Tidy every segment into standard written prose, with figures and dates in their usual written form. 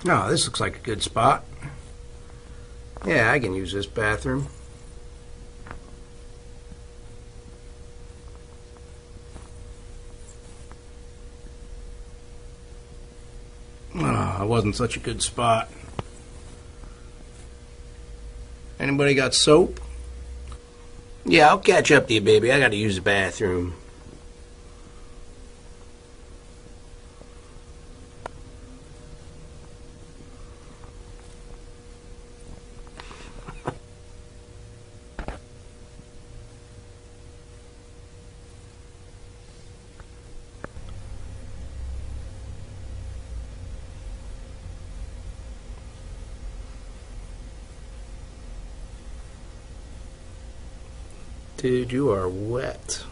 Oh, this looks like a good spot. Yeah, I can use this bathroom. Oh, it wasn't such a good spot. Anybody got soap? Yeah, I'll catch up to you, baby. I gotta use the bathroom. Dude, you are wet.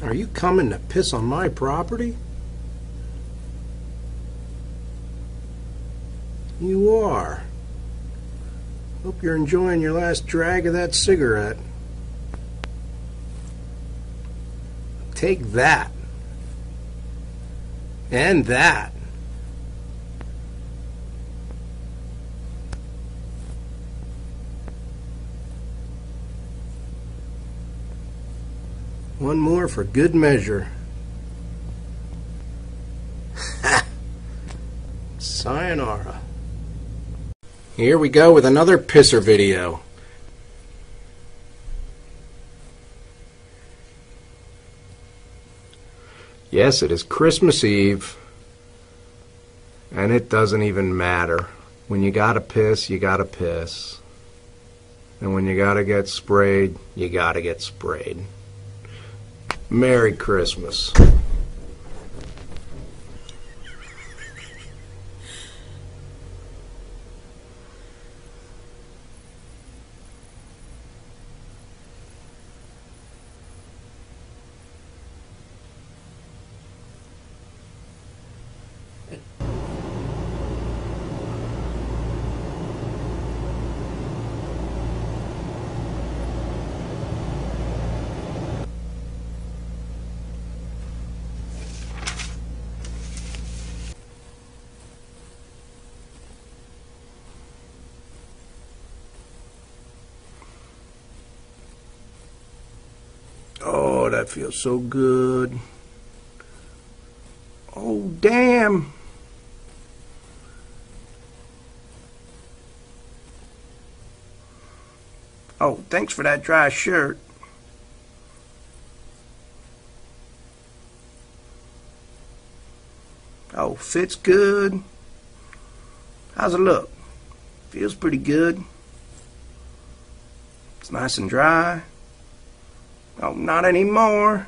Are you coming to piss on my property? You are. Hope you're enjoying your last drag of that cigarette. Take that. And that. One more for good measure. Sayonara. Here we go with another pisser video. Yes, it is Christmas Eve, and it doesn't even matter. When you gotta piss, you gotta piss. And when you gotta get sprayed, you gotta get sprayed. Merry Christmas. Oh, that feels so good. Oh, damn. Oh, thanks for that dry shirt. Oh, fits good. How's it look? Feels pretty good. It's nice and dry. Oh, not anymore.